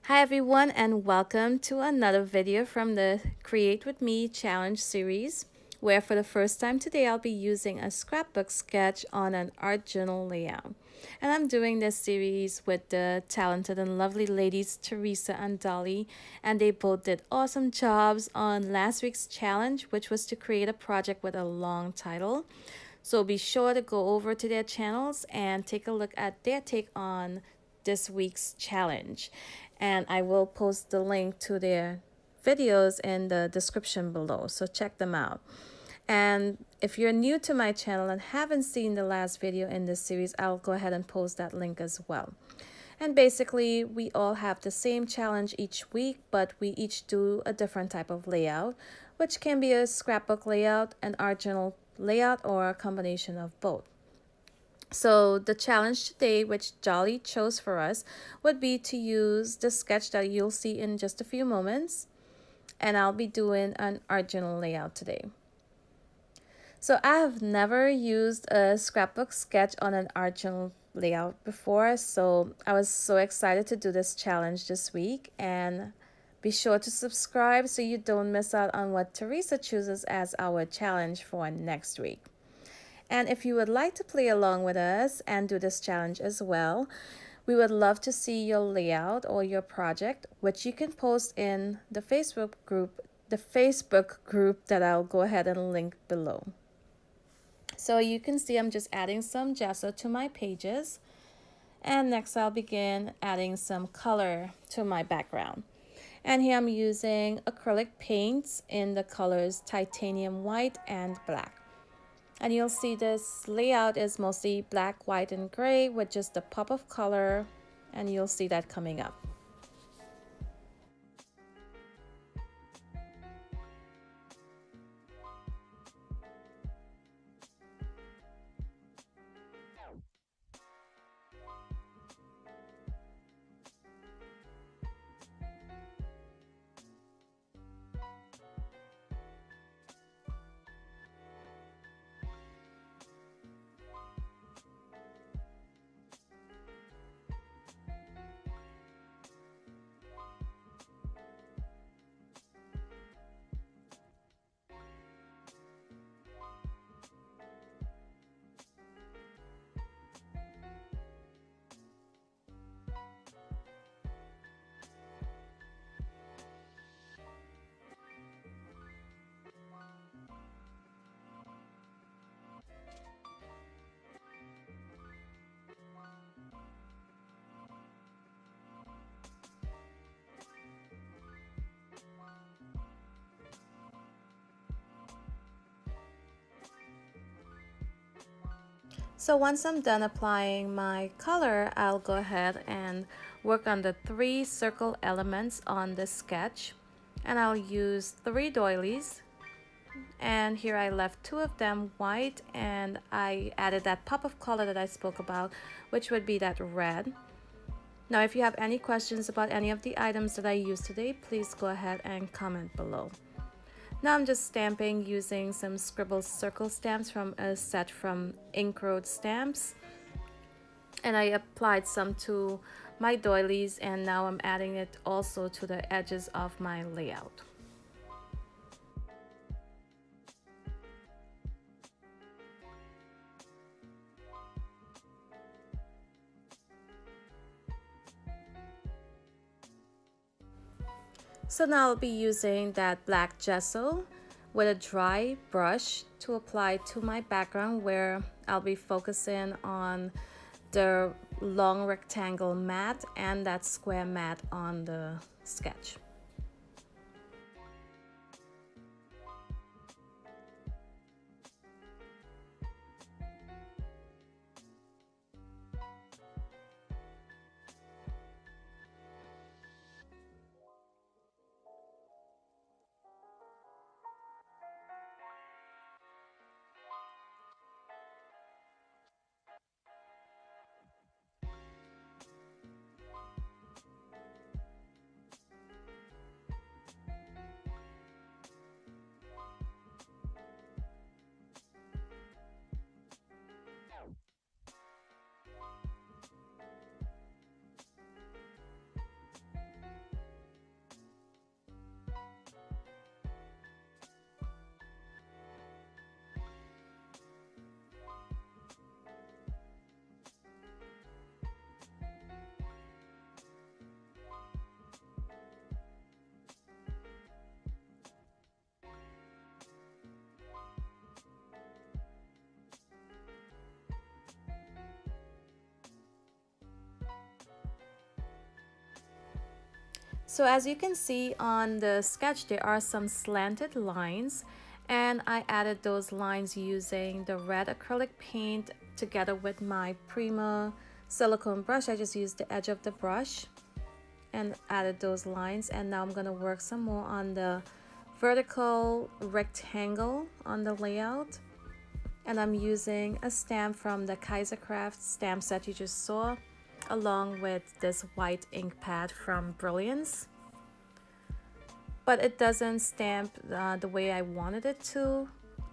Hi everyone and welcome to another video from the Create With Me challenge series, where for the first time today I'll be using a scrapbook sketch on an art journal layout. And I'm doing this series with the talented and lovely ladies Theresa and Dollie, and they both did awesome jobs on last week's challenge, which was to create a project with a long title. So be sure to go over to their channels and take a look at their take on this week's challenge. And I will post the link to their videos in the description below, so check them out. And if you're new to my channel and haven't seen the last video in this series, I'll go ahead and post that link as well. And basically, we all have the same challenge each week, but we each do a different type of layout, which can be a scrapbook layout, an art journal layout, or a combination of both. So the challenge today, which Jolly chose for us, would be to use the sketch that you'll see in just a few moments. And I'll be doing an art journal layout today. So I have never used a scrapbook sketch on an art journal layout before, so I was so excited to do this challenge this week. And be sure to subscribe so you don't miss out on what Theresa chooses as our challenge for next week. And if you would like to play along with us and do this challenge as well, we would love to see your layout or your project, which you can post in the Facebook group that I'll go ahead and link below. So you can see I'm just adding some gesso to my pages. And next I'll begin adding some color to my background. And here I'm using acrylic paints in the colors titanium white and black. And you'll see this layout is mostly black, white, and gray with just a pop of color, and you'll see that coming up. So once I'm done applying my color, I'll go ahead and work on the 3 circle elements on the sketch. And I'll use 3 doilies. And here I left 2 of them white, and I added that pop of color that I spoke about, which would be that red. Now, if you have any questions about any of the items that I used today, please go ahead and comment below. Now I'm just stamping using some scribble circle stamps from a set from Ink Road Stamps. And I applied some to my doilies, and now I'm adding it also to the edges of my layout. So now I'll be using that black gesso with a dry brush to apply to my background, where I'll be focusing on the long rectangle mat and that square mat on the sketch. So as you can see on the sketch, there are some slanted lines, and I added those lines using the red acrylic paint together with my Prima silicone brush. I just used the edge of the brush and added those lines, and now I'm going to work some more on the vertical rectangle on the layout. And I'm using a stamp from the Kaisercraft stamp set you just saw, along with this white ink pad from Brilliance. But it doesn't stamp the way I wanted it to,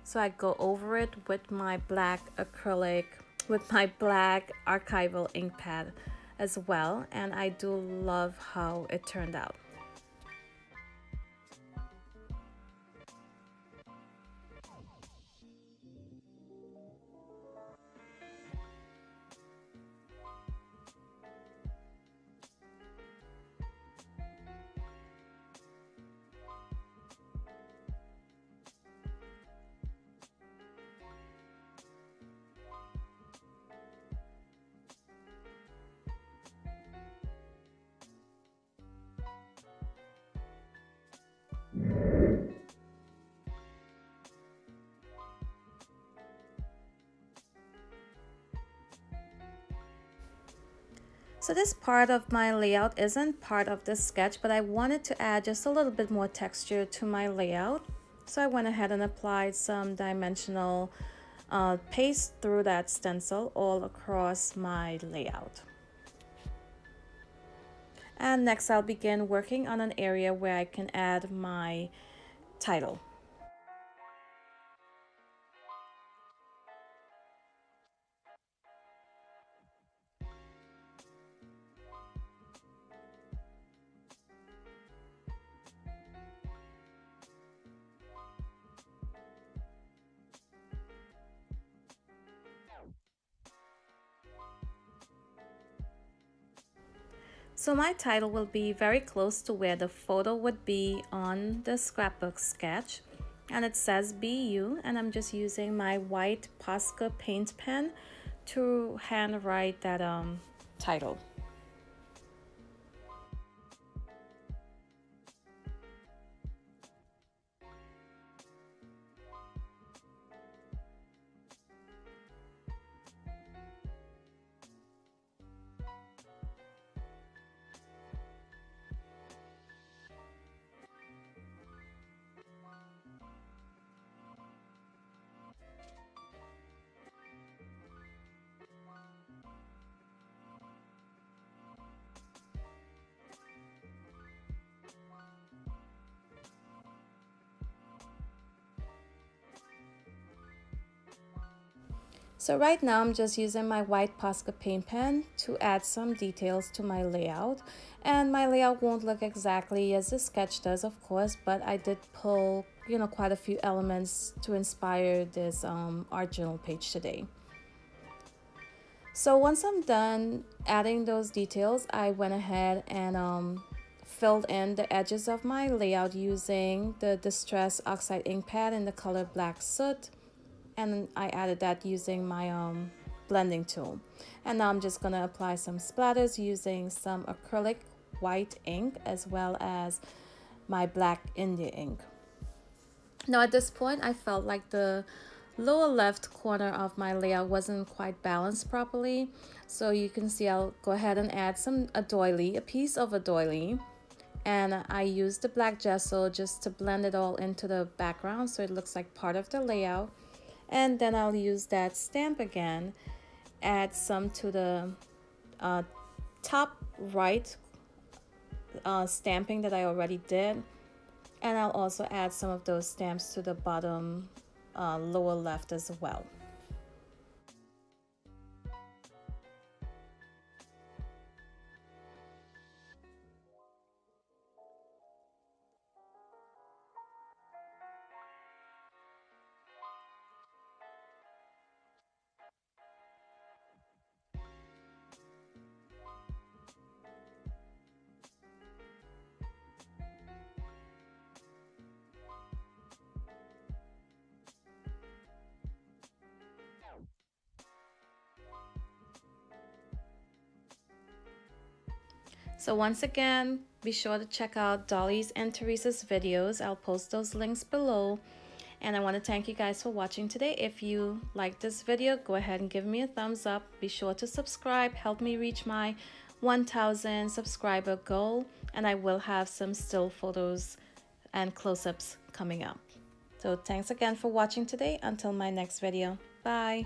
so I go over it with my black acrylic, with my black archival ink pad as well, and I do love how it turned out. So this part of my layout isn't part of the sketch, but I wanted to add just a little bit more texture to my layout. So I went ahead and applied some dimensional paste through that stencil all across my layout. And next I'll begin working on an area where I can add my title. So my title will be very close to where the photo would be on the scrapbook sketch, and it says Be You, and I'm just using my white Posca paint pen to handwrite that title. So right now I'm just using my white Posca paint pen to add some details to my layout, and my layout won't look exactly as the sketch does, of course, but I did pull quite a few elements to inspire this art journal page today. So once I'm done adding those details, I went ahead and filled in the edges of my layout using the Distress Oxide ink pad in the color Black Soot, and I added that using my blending tool. And now I'm just gonna apply some splatters using some acrylic white ink as well as my black India ink. Now at this point I felt like the lower left corner of my layout wasn't quite balanced properly, so you can see I'll go ahead and add a piece of a doily, and I used the black gesso just to blend it all into the background so it looks like part of the layout. And then I'll use that stamp again, add some to the top right stamping that I already did, and I'll also add some of those stamps to the bottom lower left as well. So once again, be sure to check out Dollie's and Theresa's videos. I'll post those links below. And I want to thank you guys for watching today. If you like this video, go ahead and give me a thumbs up. Be sure to subscribe. Help me reach my 1,000 subscriber goal. And I will have some still photos and close-ups coming up. So thanks again for watching today. Until my next video. Bye.